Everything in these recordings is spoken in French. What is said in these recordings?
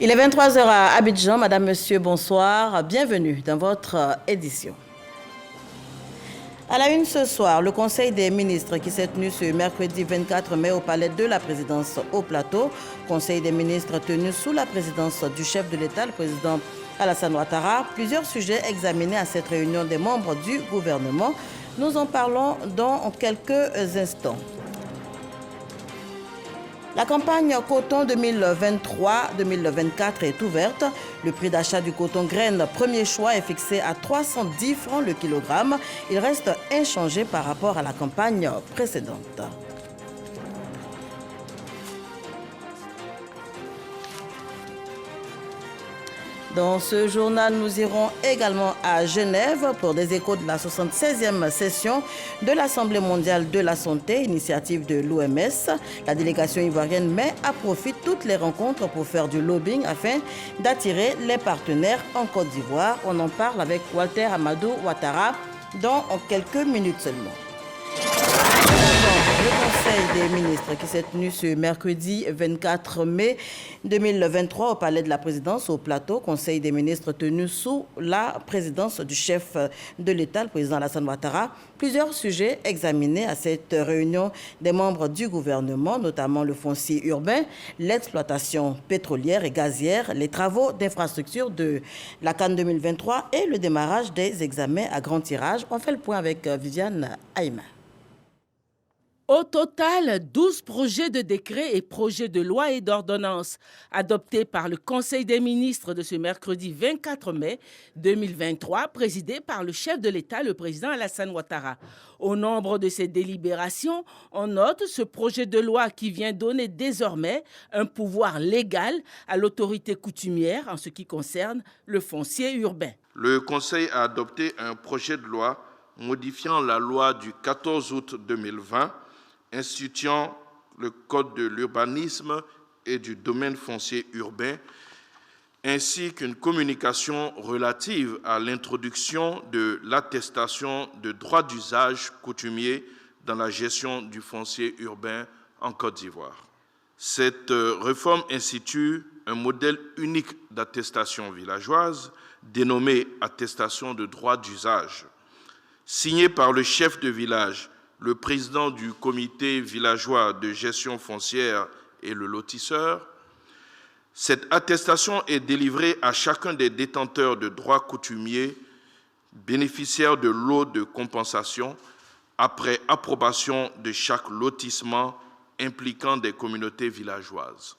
Il est 23 heures à Abidjan. Madame, Monsieur, bonsoir. Bienvenue dans votre édition. À la une ce soir, le Conseil des ministres qui s'est tenu ce mercredi 24 mai au palais de la présidence au Plateau. Conseil des ministres tenu sous la présidence du chef de l'État, le président Alassane Ouattara. Plusieurs sujets examinés à cette réunion des membres du gouvernement. Nous en parlons dans quelques instants. La campagne coton 2023-2024 est ouverte. Le prix d'achat du coton graine premier choix est fixé à 310 francs le kilogramme. Il reste inchangé par rapport à la campagne précédente. Dans ce journal, nous irons également à Genève pour des échos de la 76e session de l'Assemblée mondiale de la santé, initiative de l'OMS. La délégation ivoirienne met à profit toutes les rencontres pour faire du lobbying afin d'attirer les partenaires en Côte d'Ivoire. On en parle avec Walter Amadou Ouattara dans quelques minutes seulement. Le Conseil des ministres qui s'est tenu ce mercredi 24 mai 2023 au palais de la présidence au Plateau. Conseil des ministres tenu sous la présidence du chef de l'État, le président Alassane Ouattara. Plusieurs sujets examinés à cette réunion des membres du gouvernement, notamment le foncier urbain, l'exploitation pétrolière et gazière, les travaux d'infrastructure de la CAN 2023 et le démarrage des examens à grand tirage. On fait le point avec Viviane Aïma. Au total, 12 projets de décrets et projets de loi et d'ordonnances adoptés par le Conseil des ministres de ce mercredi 24 mai 2023, présidé par le chef de l'État, le président Alassane Ouattara. Au nombre de ces délibérations, on note ce projet de loi qui vient donner désormais un pouvoir légal à l'autorité coutumière en ce qui concerne le foncier urbain. Le Conseil a adopté un projet de loi modifiant la loi du 14 août 2020 instituant le Code de l'urbanisme et du domaine foncier urbain, ainsi qu'une communication relative à l'introduction de l'attestation de droit d'usage coutumier dans la gestion du foncier urbain en Côte d'Ivoire. Cette réforme institue un modèle unique d'attestation villageoise, dénommé attestation de droit d'usage, signé par le chef de village, le président du comité villageois de gestion foncière et le lotisseur. Cette attestation est délivrée à chacun des détenteurs de droits coutumiers bénéficiaires de lots de compensation après approbation de chaque lotissement impliquant des communautés villageoises.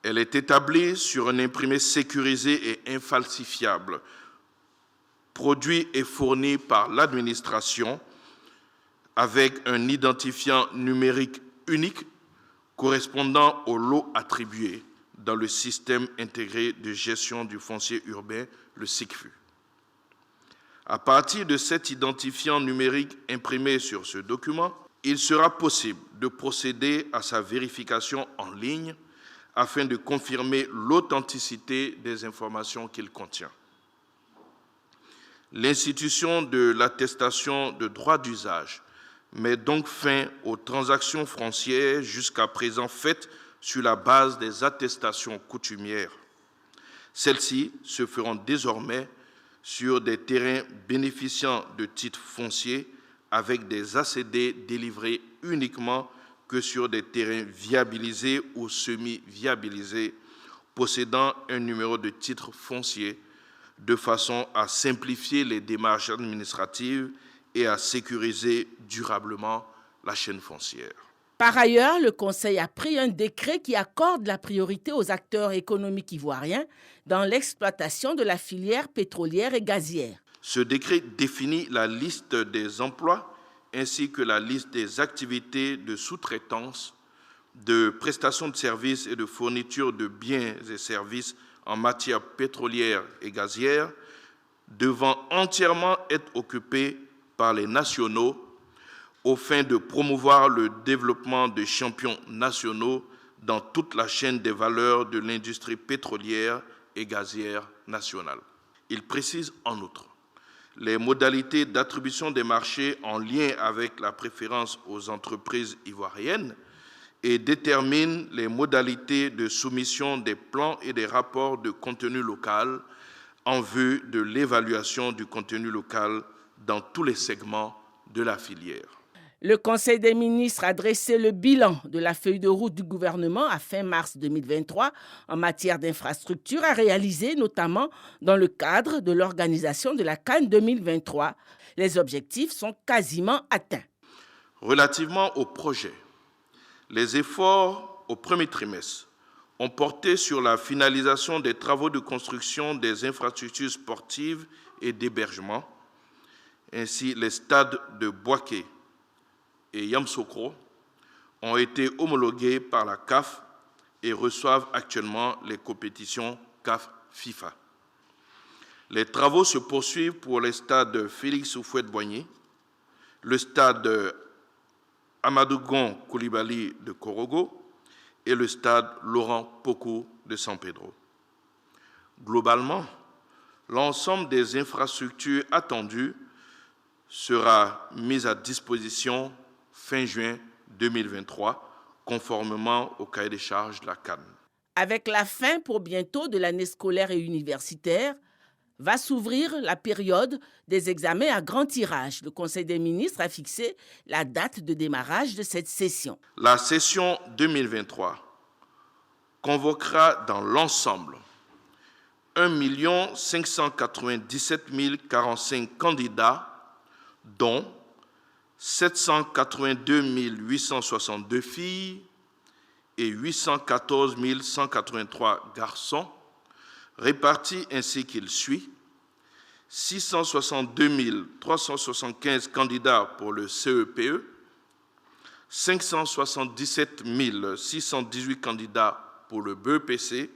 Elle est établie sur un imprimé sécurisé et infalsifiable, produit et fourni par l'administration avec un identifiant numérique unique correspondant au lot attribué dans le système intégré de gestion du foncier urbain, le SICFU. À partir de cet identifiant numérique imprimé sur ce document, il sera possible de procéder à sa vérification en ligne afin de confirmer l'authenticité des informations qu'il contient. L'institution de l'attestation de droit d'usage met donc fin aux transactions foncières jusqu'à présent faites sur la base des attestations coutumières. Celles-ci se feront désormais sur des terrains bénéficiant de titres fonciers avec des ACD délivrés uniquement que sur des terrains viabilisés ou semi-viabilisés possédant un numéro de titre foncier de façon à simplifier les démarches administratives et à sécuriser durablement la chaîne foncière. Par ailleurs, le Conseil a pris un décret qui accorde la priorité aux acteurs économiques ivoiriens dans l'exploitation de la filière pétrolière et gazière. Ce décret définit la liste des emplois ainsi que la liste des activités de sous-traitance, de prestation de services et de fourniture de biens et services en matière pétrolière et gazière devant entièrement être occupés par les nationaux aux fins de promouvoir le développement de champions nationaux dans toute la chaîne des valeurs de l'industrie pétrolière et gazière nationale. Il précise en outre les modalités d'attribution des marchés en lien avec la préférence aux entreprises ivoiriennes et détermine les modalités de soumission des plans et des rapports de contenu local en vue de l'évaluation du contenu local dans tous les segments de la filière. Le Conseil des ministres a dressé le bilan de la feuille de route du gouvernement à fin mars 2023 en matière d'infrastructures à réaliser, notamment dans le cadre de l'organisation de la CAN 2023. Les objectifs sont quasiment atteints. Relativement au projet, les efforts au premier trimestre ont porté sur la finalisation des travaux de construction des infrastructures sportives et d'hébergement. Ainsi, les stades de Boaké et Yamsokro ont été homologués par la CAF et reçoivent actuellement les compétitions CAF FIFA. Les travaux se poursuivent pour les stades Félix Houphouët-Boigny, le stade Amadou Koulibaly de Korogo et le stade Laurent Pokou de San Pedro. Globalement, l'ensemble des infrastructures attendues sera mis à disposition fin juin 2023, conformément au cahier des charges de la CAN. Avec la fin pour bientôt de l'année scolaire et universitaire, va s'ouvrir la période des examens à grand tirage. Le Conseil des ministres a fixé la date de démarrage de cette session. La session 2023 convoquera dans l'ensemble 1 597 045 candidats, dont 782 862 filles et 814 183 garçons, répartis ainsi qu'il suit: 662 375 candidats pour le CEPE, 577 618 candidats pour le BEPC,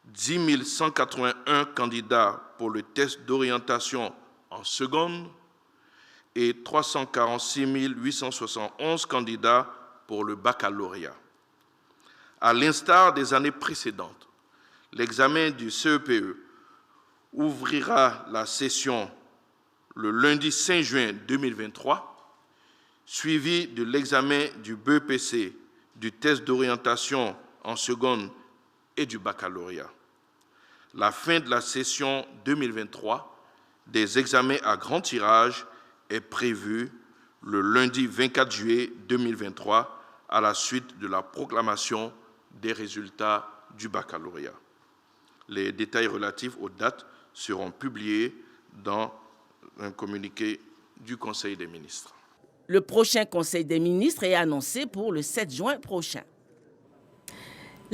10 181 candidats pour le test d'orientation en seconde et 346 871 candidats pour le baccalauréat. À l'instar des années précédentes, l'examen du CEPE ouvrira la session le lundi 5 juin 2023, suivi de l'examen du BEPC, du test d'orientation en seconde et du baccalauréat. La fin de la session 2023 des examens à grand tirage est prévue le lundi 24 juillet 2023 à la suite de la proclamation des résultats du baccalauréat. Les détails relatifs aux dates seront publiés dans un communiqué du Conseil des ministres. Le prochain Conseil des ministres est annoncé pour le 7 juin prochain.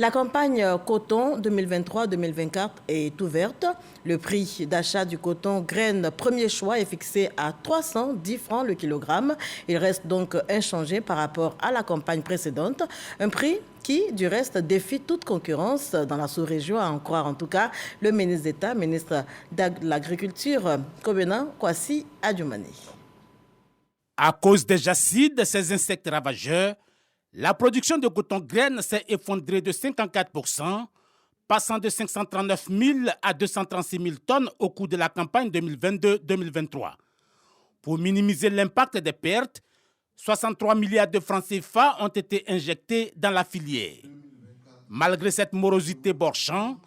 La campagne coton 2023-2024 est ouverte. Le prix d'achat du coton graine premier choix est fixé à 310 francs le kilogramme. Il reste donc inchangé par rapport à la campagne précédente. Un prix qui, du reste, défie toute concurrence dans la sous-région, à en croire en tout cas le ministre d'État, ministre de l'Agriculture, Kobena Kwasi Adjoumani. À cause des jacides, ces insectes ravageurs, la production de coton graine s'est effondrée de 54%, passant de 539 000 à 236 000 tonnes au cours de la campagne 2022-2023. Pour minimiser l'impact des pertes, 63 milliards de francs CFA ont été injectés dans la filière. Malgré cette morosité borchant,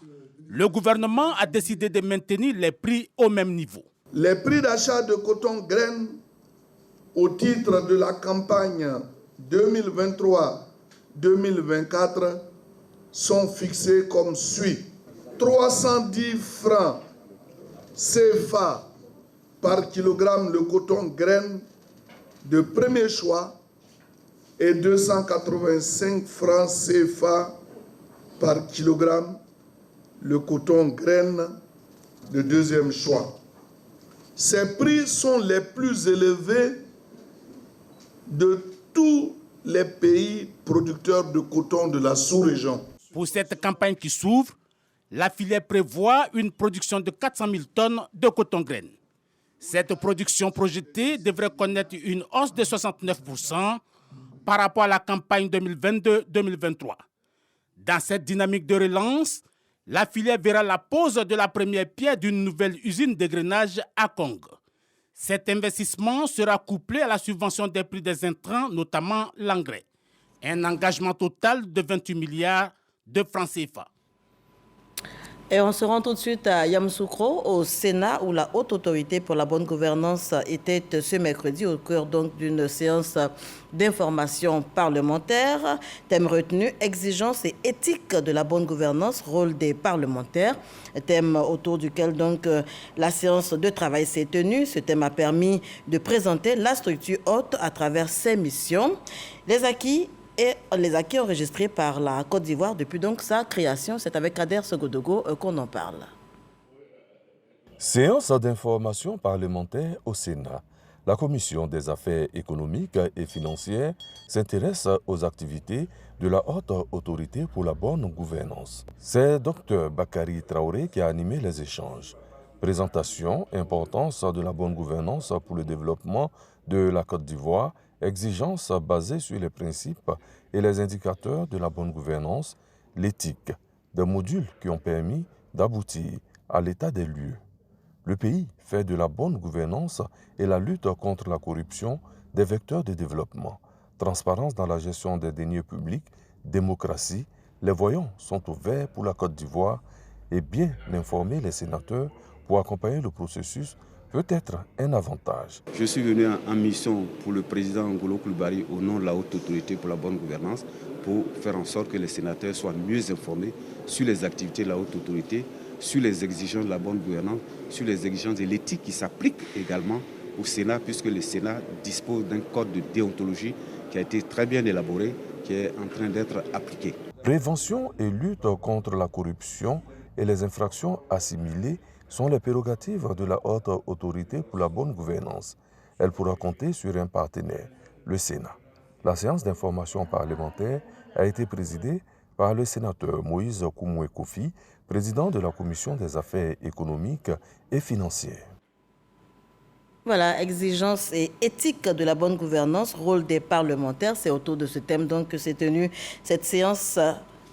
le gouvernement a décidé de maintenir les prix au même niveau. Les prix d'achat de coton graine au titre de la campagne 2023-2024 sont fixés comme suit. 310 francs CFA par kilogramme le coton graine de premier choix et 285 francs CFA par kilogramme le coton graine de deuxième choix. Ces prix sont les plus élevés de tous les pays producteurs de coton de la sous-région. Pour cette campagne qui s'ouvre, la filière prévoit une production de 400 000 tonnes de coton graine. Cette production projetée devrait connaître une hausse de 69% par rapport à la campagne 2022-2023. Dans cette dynamique de relance, la filière verra la pose de la première pierre d'une nouvelle usine de grainage à Kong. Cet investissement sera couplé à la subvention des prix des intrants, notamment l'engrais. Un engagement total de 28 milliards de francs CFA. Et on se rend tout de suite à Yamoussoukro, au Sénat, où la Haute Autorité pour la bonne gouvernance était ce mercredi au cœur donc d'une séance d'information parlementaire. Thème retenu, exigence et éthique de la bonne gouvernance, rôle des parlementaires. Thème autour duquel donc la séance de travail s'est tenue. Ce thème a permis de présenter la structure haute à travers ses missions. Les acquis enregistrés par la Côte d'Ivoire depuis donc sa création. C'est avec Kader Sogodogo qu'on en parle. Séance d'information parlementaire au Sénat. La Commission des affaires économiques et financières s'intéresse aux activités de la Haute Autorité pour la bonne gouvernance. C'est Dr Bakary Traoré qui a animé les échanges. Présentation, importance de la bonne gouvernance pour le développement de la Côte d'Ivoire, exigences basées sur les principes et les indicateurs de la bonne gouvernance, l'éthique, des modules qui ont permis d'aboutir à l'état des lieux. Le pays fait de la bonne gouvernance et la lutte contre la corruption des vecteurs de développement. Transparence dans la gestion des deniers publics, démocratie, les voyants sont ouverts pour la Côte d'Ivoire et bien informer les sénateurs pour accompagner le processus peut être un avantage. Je suis venu en mission pour le président Ngolo Coulibaly au nom de la Haute Autorité pour la bonne gouvernance pour faire en sorte que les sénateurs soient mieux informés sur les activités de la Haute Autorité, sur les exigences de la bonne gouvernance, sur les exigences de l'éthique qui s'appliquent également au Sénat puisque le Sénat dispose d'un code de déontologie qui a été très bien élaboré, qui est en train d'être appliqué. Prévention et lutte contre la corruption et les infractions assimilées sont les prérogatives de la Haute Autorité pour la bonne gouvernance. Elle pourra compter sur un partenaire, le Sénat. La séance d'information parlementaire a été présidée par le sénateur Moïse Koumoué Kofi, président de la Commission des affaires économiques et financières. Voilà, exigence et éthique de la bonne gouvernance, rôle des parlementaires. C'est autour de ce thème donc que s'est tenue cette séance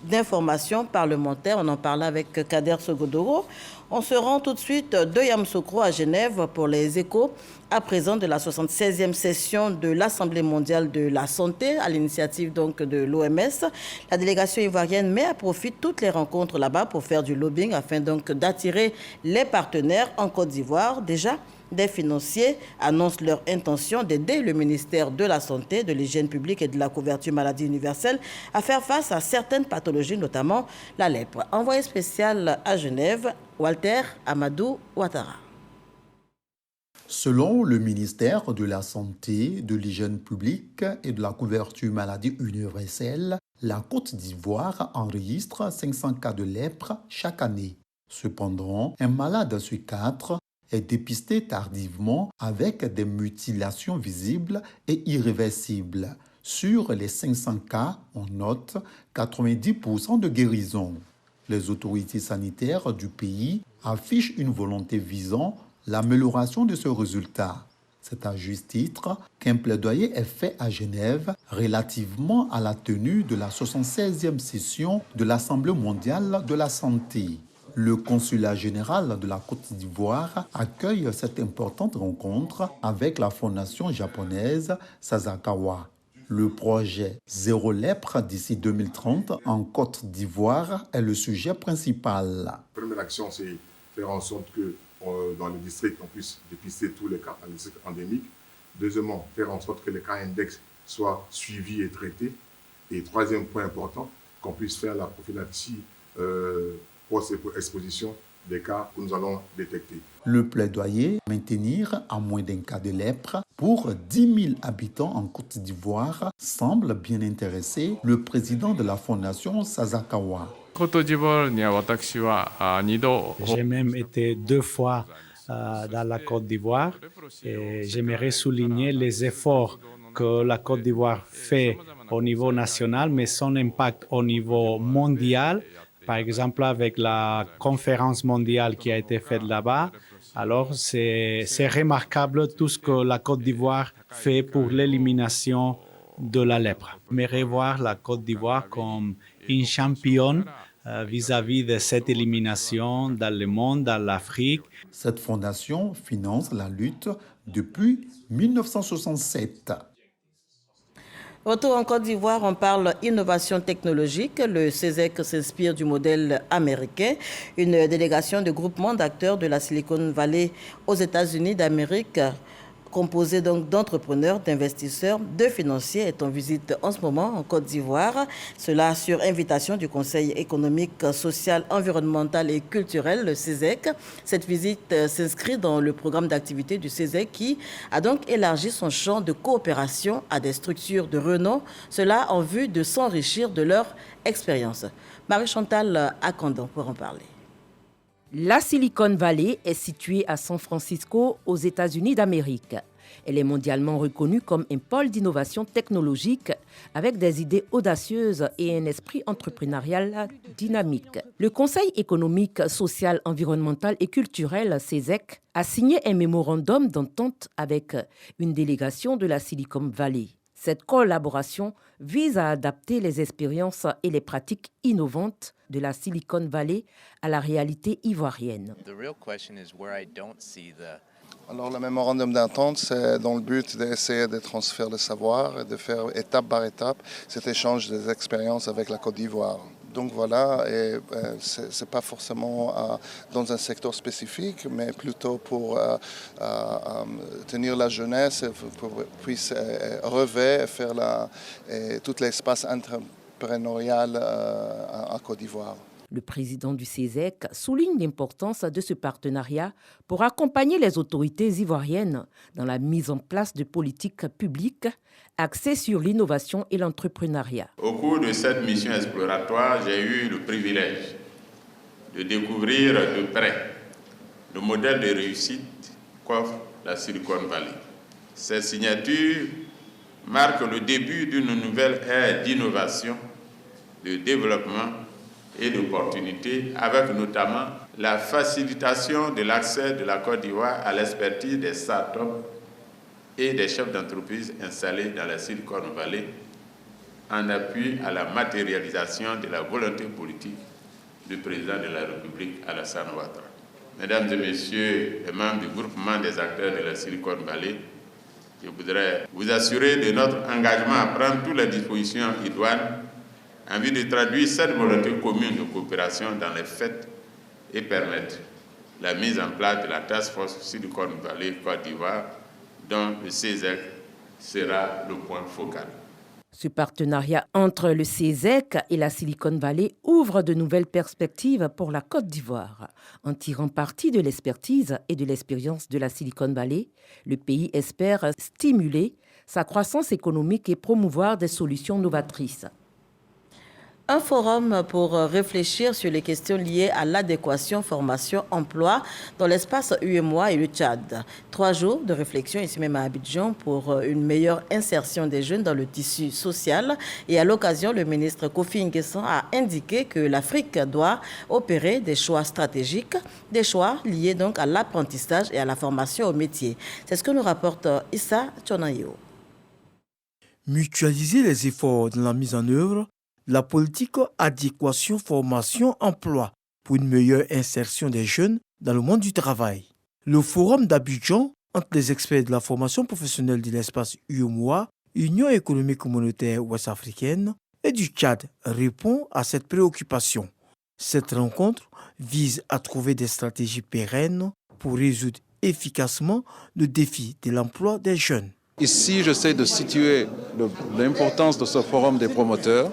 d'information parlementaire. On en parlait avec Kader Sogodoro. On se rend tout de suite de Yamoussoukro à Genève pour les échos à présent de la 76e session de l'Assemblée mondiale de la santé à l'initiative donc de l'OMS. La délégation ivoirienne met à profit toutes les rencontres là-bas pour faire du lobbying afin donc d'attirer les partenaires en Côte d'Ivoire. Déjà, des financiers annoncent leur intention d'aider le ministère de la Santé, de l'Hygiène publique et de la couverture maladie universelle à faire face à certaines pathologies, notamment la lèpre. Envoyé spécial à Genève, Walter Amadou Ouattara. Selon le ministère de la Santé, de l'Hygiène publique et de la couverture maladie universelle, la Côte d'Ivoire enregistre 500 cas de lèpre chaque année. Cependant, un malade sur 4 est dépisté tardivement avec des mutilations visibles et irréversibles. Sur les 500 cas, on note 90% de guérison. Les autorités sanitaires du pays affichent une volonté visant l'amélioration de ce résultat. C'est à juste titre qu'un plaidoyer est fait à Genève relativement à la tenue de la 76e session de l'Assemblée mondiale de la santé. Le consulat général de la Côte d'Ivoire accueille cette importante rencontre avec la fondation japonaise Sasakawa. Le projet Zéro lèpre d'ici 2030 en Côte d'Ivoire est le sujet principal. La première action, c'est faire en sorte que dans les districts, on puisse dépister tous les cas dans les districts endémiques. Deuxièmement, faire en sorte que les cas index soient suivis et traités. Et troisième point important, qu'on puisse faire la prophylaxie post-exposition des cas que nous allons détecter. Le plaidoyer maintenir à moins d'un cas de lèpre pour 10 000 habitants en Côte d'Ivoire semble bien intéresser le président de la fondation Sasakawa. J'ai même été 2 fois dans la Côte d'Ivoire et j'aimerais souligner les efforts que la Côte d'Ivoire fait au niveau national, mais son impact au niveau mondial. Par exemple, avec la conférence mondiale qui a été faite là-bas, alors c'est remarquable tout ce que la Côte d'Ivoire fait pour l'élimination de la lèpre. J'aimerais voir la Côte d'Ivoire comme une championne vis-à-vis de cette élimination dans le monde, dans l'Afrique. Cette fondation finance la lutte depuis 1967. Retour en Côte d'Ivoire, on parle innovation technologique. Le CESEC s'inspire du modèle américain. Une délégation de groupement d'acteurs de la Silicon Valley aux États-Unis d'Amérique, composée donc d'entrepreneurs, d'investisseurs, de financiers, est en visite en ce moment en Côte d'Ivoire. Cela sur invitation du Conseil économique, social, environnemental et culturel, le CESEC. Cette visite s'inscrit dans le programme d'activité du CESEC qui a donc élargi son champ de coopération à des structures de renom, cela en vue de s'enrichir de leur expérience. Marie-Chantal Akandon pour en parler. La Silicon Valley est située à San Francisco, aux États-Unis d'Amérique. Elle est mondialement reconnue comme un pôle d'innovation technologique avec des idées audacieuses et un esprit entrepreneurial dynamique. Le Conseil économique, social, environnemental et culturel, CESEC, a signé un mémorandum d'entente avec une délégation de la Silicon Valley. Cette collaboration vise à adapter les expériences et les pratiques innovantes de la Silicon Valley à la réalité ivoirienne. Alors, le mémorandum d'entente, c'est dans le but d'essayer de transférer le savoir et de faire étape par étape cet échange des expériences avec la Côte d'Ivoire. Donc voilà, ce n'est pas forcément dans un secteur spécifique, mais plutôt pour tenir la jeunesse, pour puisse rêver et faire tout l'espace entrepreneurial en Côte d'Ivoire. Le président du CESEC souligne l'importance de ce partenariat pour accompagner les autorités ivoiriennes dans la mise en place de politiques publiques axées sur l'innovation et l'entrepreneuriat. Au cours de cette mission exploratoire, j'ai eu le privilège de découvrir de près le modèle de réussite qu'offre la Silicon Valley. Cette signature marque le début d'une nouvelle ère d'innovation, de développement et d'opportunités, avec notamment la facilitation de l'accès de la Côte d'Ivoire à l'expertise des start-up et des chefs d'entreprise installés dans la Silicon Valley, en appui à la matérialisation de la volonté politique du président de la République, Alassane Ouattara. Mesdames et messieurs les membres du groupement des acteurs de la Silicon Valley, je voudrais vous assurer de notre engagement à prendre toutes les dispositions idoines en vue de traduire cette volonté commune de coopération dans les faits et permettre la mise en place de la Task Force Silicon Valley Côte d'Ivoire, dont le CESEC sera le point focal. Ce partenariat entre le CESEC et la Silicon Valley ouvre de nouvelles perspectives pour la Côte d'Ivoire. En tirant parti de l'expertise et de l'expérience de la Silicon Valley, le pays espère stimuler sa croissance économique et promouvoir des solutions novatrices. Un forum pour réfléchir sur les questions liées à l'adéquation formation-emploi dans l'espace UEMOA et le Tchad. 3 jours de réflexion ici même à Abidjan pour une meilleure insertion des jeunes dans le tissu social. Et à l'occasion, le ministre Kofi N'Guessan a indiqué que l'Afrique doit opérer des choix stratégiques, des choix liés donc à l'apprentissage et à la formation au métier. C'est ce que nous rapporte Issa Tchonayo. Mutualiser les efforts dans la mise en œuvre la politique adéquation formation-emploi pour une meilleure insertion des jeunes dans le monde du travail. Le forum d'Abidjan entre les experts de la formation professionnelle de l'espace UEMOA, Union économique communautaire ouest-africaine et du Tchad répond à cette préoccupation. Cette rencontre vise à trouver des stratégies pérennes pour résoudre efficacement le défi de l'emploi des jeunes. Ici, j'essaie de situer l'importance de ce forum des promoteurs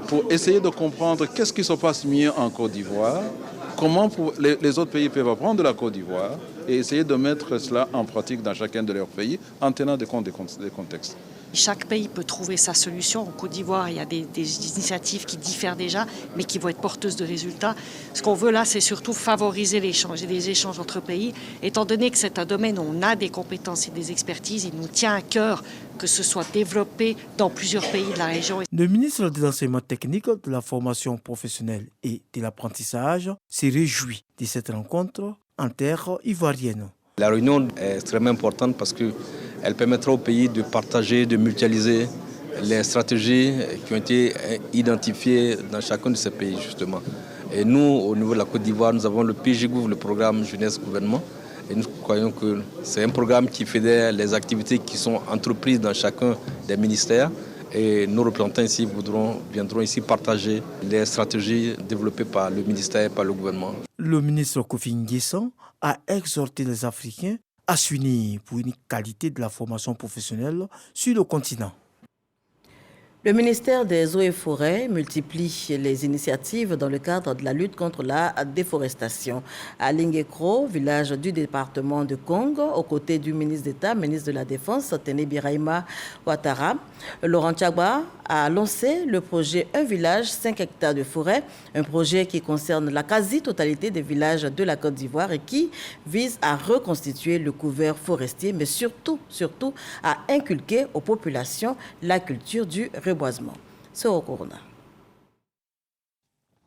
pour essayer de comprendre qu'est-ce qui se passe mieux en Côte d'Ivoire, comment les autres pays peuvent apprendre de la Côte d'Ivoire et essayer de mettre cela en pratique dans chacun de leurs pays en tenant compte des contextes. Chaque pays peut trouver sa solution. En Côte d'Ivoire, il y a des initiatives qui diffèrent déjà, mais qui vont être porteuses de résultats. Ce qu'on veut là, c'est surtout favoriser l'échange et les échanges entre pays. Étant donné que c'est un domaine où on a des compétences et des expertises, il nous tient à cœur que ce soit développé dans plusieurs pays de la région. Le ministre de l'Enseignement technique, de la formation professionnelle et de l'apprentissage s'est réjoui de cette rencontre en terre ivoirienne. La réunion est extrêmement importante parce qu'elle permettra au pays de partager, de mutualiser les stratégies qui ont été identifiées dans chacun de ces pays, justement. Et nous, au niveau de la Côte d'Ivoire, nous avons le PGGouv, le programme Jeunesse Gouvernement. Et nous croyons que c'est un programme qui fédère les activités qui sont entreprises dans chacun des ministères Et nos représentants ici viendront ici partager les stratégies développées par le ministère et par le gouvernement. Le ministre Kofi Nguessan a exhorté les Africains à s'unir pour une qualité de la formation professionnelle sur le continent. Le ministère des Eaux et Forêts multiplie les initiatives dans le cadre de la lutte contre la déforestation. À Lingekro, village du département de Congo, aux côtés du ministre d'État, ministre de la Défense, Téné Birahima Ouattara, Laurent Tchagba a lancé le projet Un village, 5 hectares de forêt, un projet qui concerne la quasi-totalité des villages de la Côte d'Ivoire et qui vise à reconstituer le couvert forestier, mais surtout à inculquer aux populations la culture du reboisement.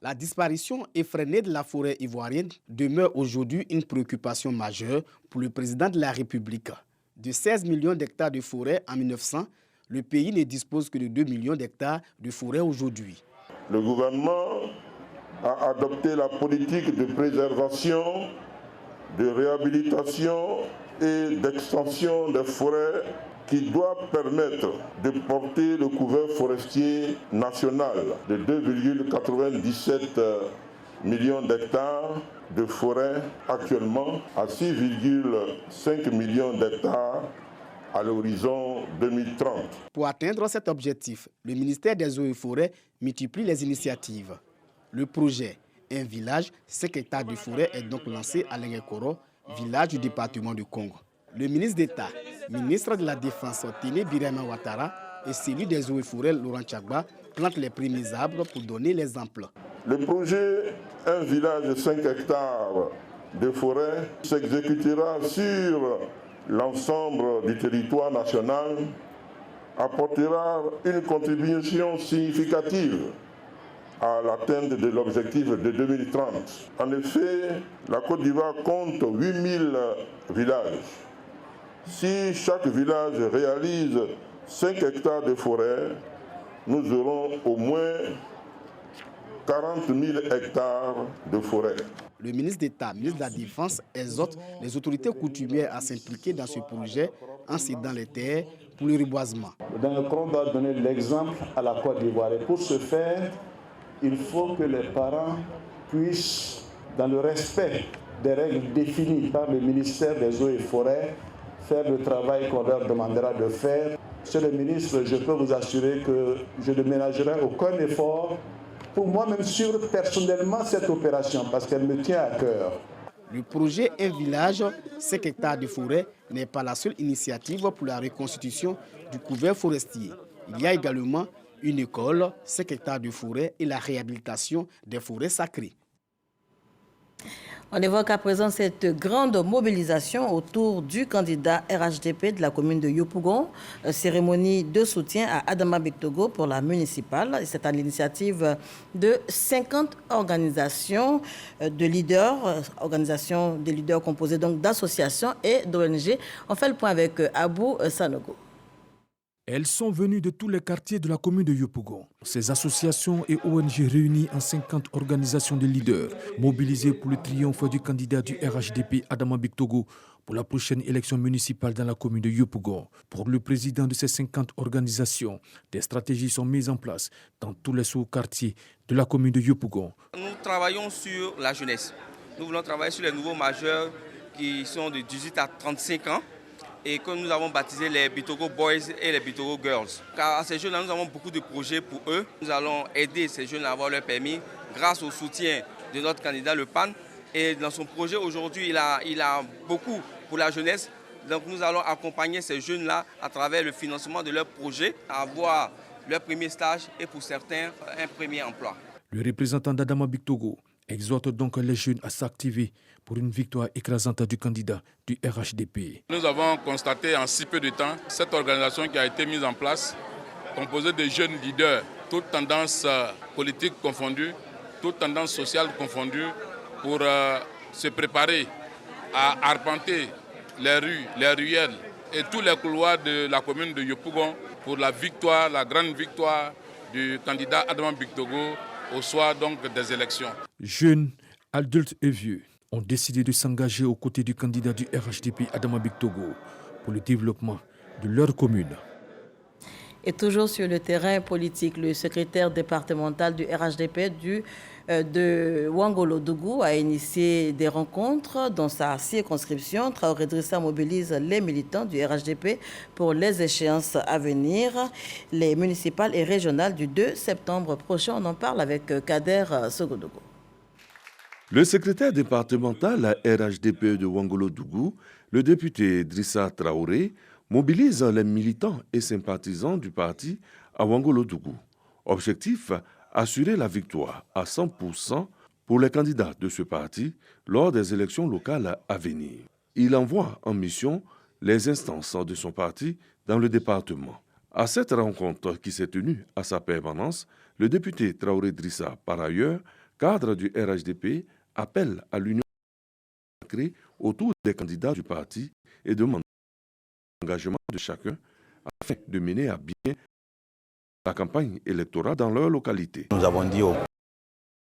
La disparition effrénée de la forêt ivoirienne demeure aujourd'hui une préoccupation majeure pour le président de la République. De 16 millions d'hectares de forêt en 1900, le pays ne dispose que de 2 millions d'hectares de forêt aujourd'hui. Le gouvernement a adopté la politique de préservation, de réhabilitation et d'extension des forêts qui doit permettre de porter le couvert forestier national de 2,97 millions d'hectares de forêt actuellement à 6,5 millions d'hectares à l'horizon 2030. Pour atteindre cet objectif, le ministère des Eaux et Forêts multiplie les initiatives. Le projet Un village, 5 hectares de forêt est donc lancé à Lingekoro, village du département du Congo. Le ministre d'État, ministre de la Défense, Téné Birahima Ouattara, et celui des Eaux et Forêts, Laurent Tchagba, plantent les premiers arbres pour donner l'exemple. Le projet Un village 5 hectares de forêt s'exécutera sur l'ensemble du territoire national, apportera une contribution significative à l'atteinte de l'objectif de 2030. En effet, la Côte d'Ivoire compte 8000 villages. Si chaque village réalise 5 hectares de forêt, nous aurons au moins 40 000 hectares de forêt. Le ministre d'État, ministre de la Défense, exhorte les autorités coutumières à s'impliquer dans ce projet en cédant les terres pour le reboisement. Lingekro doit donner l'exemple à la Côte d'Ivoire. Et pour ce faire, il faut que les parents puissent, dans le respect des règles définies par le ministère des Eaux et Forêts, faire le travail qu'on leur demandera de faire. Monsieur le ministre, je peux vous assurer que je ne ménagerai aucun effort pour moi-même suivre personnellement cette opération parce qu'elle me tient à cœur. Le projet Un village, 5 hectares de forêt n'est pas la seule initiative pour la reconstitution du couvert forestier. Il y a également une école, 5 hectares de forêt et la réhabilitation des forêts sacrées. On évoque à présent cette grande mobilisation autour du candidat RHDP de la commune de Yopougon, cérémonie de soutien à Adama Bictogo pour la municipale. C'est à l'initiative de 50 organisations de leaders, composées donc d'associations et d'ONG. On fait le point avec Abou Sanogo. Elles sont venues de tous les quartiers de la commune de Yopougon. Ces associations et ONG réunies en 50 organisations de leaders, mobilisées pour le triomphe du candidat du RHDP Adama Bictogo pour la prochaine élection municipale dans la commune de Yopougon. Pour le président de ces 50 organisations, des stratégies sont mises en place dans tous les sous-quartiers de la commune de Yopougon. Nous travaillons sur la jeunesse. Nous voulons travailler sur les nouveaux majeurs qui sont de 18 à 35 ans. Et que nous avons baptisé les Bictogo Boys et les Bictogo Girls. Car à ces jeunes-là, nous avons beaucoup de projets pour eux. Nous allons aider ces jeunes à avoir leur permis grâce au soutien de notre candidat, le PAN. Et dans son projet aujourd'hui, il a beaucoup pour la jeunesse. Donc nous allons accompagner ces jeunes-là à travers le financement de leurs projets, à avoir leur premier stage et pour certains, un premier emploi. Le représentant d'Adama Bictogo exhorte donc les jeunes à s'activer pour une victoire écrasante du candidat du RHDP. Nous avons constaté en si peu de temps cette organisation qui a été mise en place, composée de jeunes leaders, toutes tendances politiques confondues, toutes tendances sociales confondues, pour se préparer à arpenter les rues, les ruelles et tous les couloirs de la commune de Yopougon pour la victoire, la grande victoire du candidat Adama Bictogo au soir donc des élections. Jeunes, adultes et vieux ont décidé de s'engager aux côtés du candidat du RHDP Adama Bictogo pour le développement de leur commune. Et toujours sur le terrain politique, le secrétaire départemental du RHDP de Ouangolo-Dougou a initié des rencontres dans sa circonscription. Traoré Drissa mobilise les militants du RHDP pour les échéances à venir, les municipales et régionales du 2 septembre prochain. On en parle avec Kader Sogodogo. Le secrétaire départemental RHDP de Ouangolo-Dougou, le député Drissa Traoré, mobilise les militants et sympathisants du parti à Ouangolo-Dougou. Objectif, assurer la victoire à 100% pour les candidats de ce parti lors des élections locales à venir. Il envoie en mission les instances de son parti dans le département. À cette rencontre qui s'est tenue à sa permanence, le député Traoré Drissa, par ailleurs, cadre du RHDP, appelle à l'union sacrée autour des candidats du parti et demande l'engagement de chacun afin de mener à bien la campagne électorale dans leur localité. Nous avons dit aux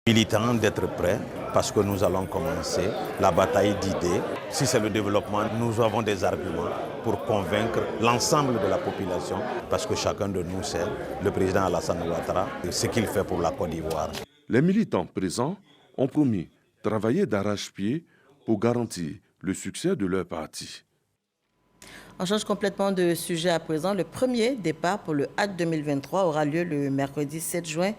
militants d'être prêts parce que nous allons commencer la bataille d'idées. Si c'est le développement, nous avons des arguments pour convaincre l'ensemble de la population parce que chacun de nous sait, le président Alassane Ouattara, ce qu'il fait pour la Côte d'Ivoire. Les militants présents ont promis de travailler d'arrache-pied pour garantir le succès de leur parti. On change complètement de sujet à présent. Le premier départ pour le Hajj 2023 aura lieu le mercredi 7 juin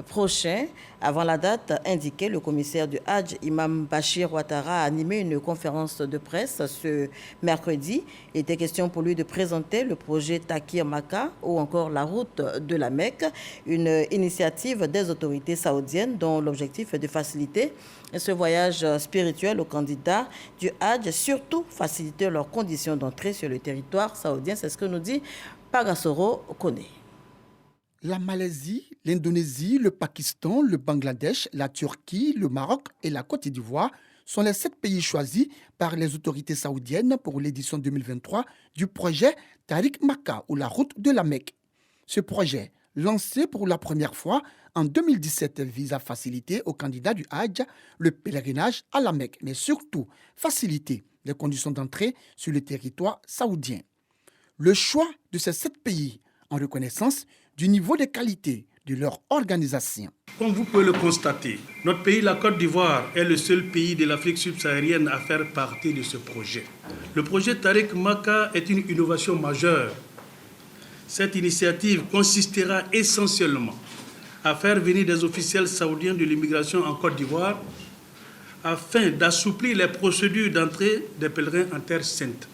prochain. Avant la date indiquée, le commissaire du Hajj, Imam Bachir Ouattara, a animé une conférence de presse ce mercredi. Il était question pour lui de présenter le projet Takir Maka ou encore la route de la Mecque, une initiative des autorités saoudiennes dont l'objectif est de faciliter ce voyage spirituel aux candidats du Hajj, surtout faciliter leurs conditions d'entrée sur le territoire saoudien. C'est ce que nous dit Pagasoro Kone. La Malaisie, l'Indonésie, le Pakistan, le Bangladesh, la Turquie, le Maroc et la Côte d'Ivoire sont les 7 pays choisis par les autorités saoudiennes pour l'édition 2023 du projet Tariq Maka ou la route de la Mecque. Ce projet, lancé pour la première fois en 2017, vise à faciliter aux candidats du Hajj le pèlerinage à la Mecque, mais surtout faciliter les conditions d'entrée sur le territoire saoudien. Le choix de ces 7 pays en reconnaissance du niveau de qualité de leur organisation. Comme vous pouvez le constater, notre pays, la Côte d'Ivoire, est le seul pays de l'Afrique subsaharienne à faire partie de ce projet. Le projet Tariq Maka est une innovation majeure. Cette initiative consistera essentiellement à faire venir des officiels saoudiens de l'immigration en Côte d'Ivoire afin d'assouplir les procédures d'entrée des pèlerins en Terre Sainte,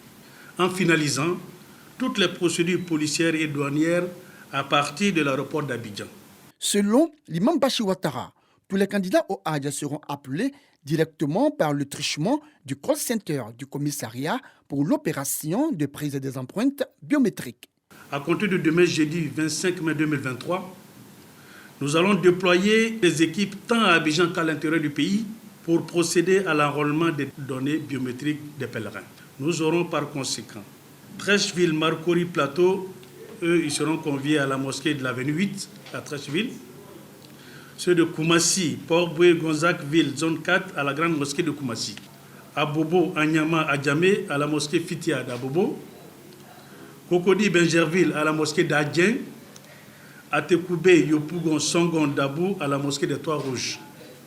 en finalisant toutes les procédures policières et douanières à partir de l'aéroport d'Abidjan. Selon l'imam Bachir Ouattara, tous les candidats au Hajj seront appelés directement par le truchement du call center du commissariat pour l'opération de prise des empreintes biométriques. À compter de demain, jeudi 25 mai 2023, nous allons déployer des équipes tant à Abidjan qu'à l'intérieur du pays pour procéder à l'enrôlement des données biométriques des pèlerins. Nous auront par conséquent Trècheville, Marcory, Plateau. Eux, ils seront conviés à la mosquée de l'avenue 8 à Trècheville. Ceux de Koumassi, Port-Boué, Gonzague-Ville, zone 4 à la grande mosquée de Koumassi. À Bobo, à Nyama, à Djamé, à la mosquée Fitia d'Abobo. Cocody, Benjerville, à la mosquée d'Adjen. À Tekoubé, Yopougon, Songon, Dabou, à la mosquée des Trois-Rouges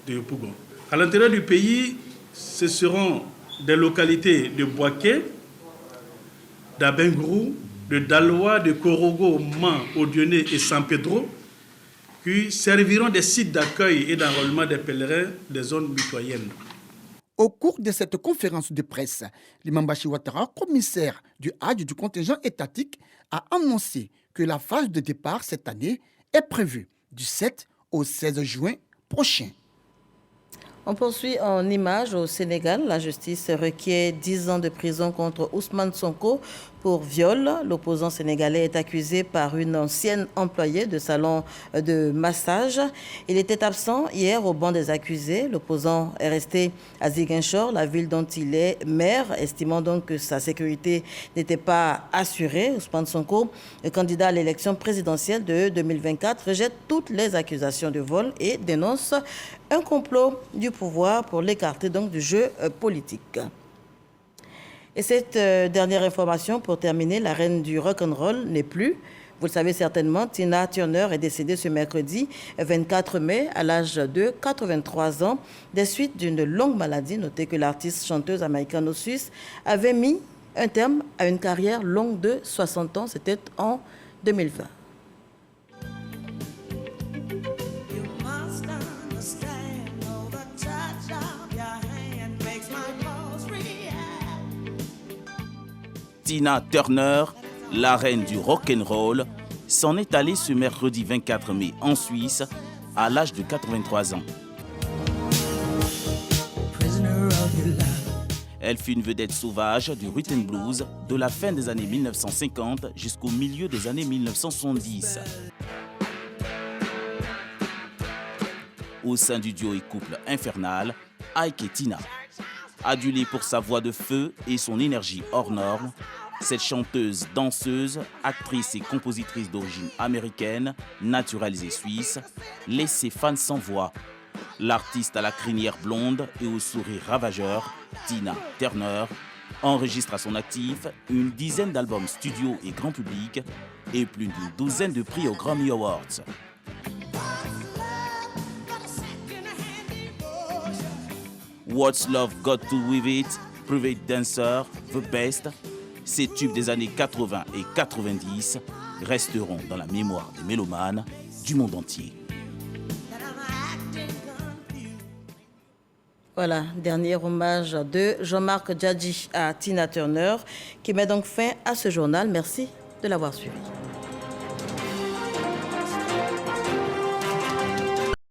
de Yopougon. À l'intérieur du pays, ce seront des localités de Boaké, d'Abengrou, de Daloa, de Korogo, Man, Odioné et San Pedro, qui serviront des sites d'accueil et d'enrôlement des pèlerins des zones mitoyennes. Au cours de cette conférence de presse, l'imam Bachir Ouattara, commissaire du Hajj du contingent étatique, a annoncé que la phase de départ cette année est prévue du 7 au 16 juin prochain. On poursuit en images au Sénégal. La justice requiert 10 ans de prison contre Ousmane Sonko pour viol. L'opposant sénégalais est accusé par une ancienne employée de salon de massage. Il était absent hier au banc des accusés. L'opposant est resté à Ziguinchor, la ville dont il est maire, estimant donc que sa sécurité n'était pas assurée. Ousmane Sonko, le candidat à l'élection présidentielle de 2024, rejette toutes les accusations de vol et dénonce un complot du pouvoir pour l'écarter donc du jeu politique. Et cette dernière information, pour terminer, la reine du rock'n'roll n'est plus. Vous le savez certainement, Tina Turner est décédée ce mercredi 24 mai à l'âge de 83 ans des suites d'une longue maladie. Notez que l'artiste chanteuse américano-suisse avait mis un terme à une carrière longue de 60 ans. C'était en 2020. Tina Turner, la reine du rock'n'roll, s'en est allée ce mercredi 24 mai en Suisse à l'âge de 83 ans. Elle fut une vedette sauvage du rhythm blues de la fin des années 1950 jusqu'au milieu des années 1970. Au sein du duo et couple infernal, Ike et Tina. Adulée pour sa voix de feu et son énergie hors norme, cette chanteuse, danseuse, actrice et compositrice d'origine américaine, naturalisée suisse, laisse ses fans sans voix. L'artiste à la crinière blonde et au sourire ravageur, Tina Turner, enregistre à son actif une dizaine d'albums studio et grand public et plus d'une douzaine de prix aux Grammy Awards. What's Love Got to With It, Private Dancer, The Best, ces tubes des années 80 et 90 resteront dans la mémoire des mélomanes du monde entier. Voilà, dernier hommage de Jean-Marc Djadji à Tina Turner qui met donc fin à ce journal. Merci de l'avoir suivi.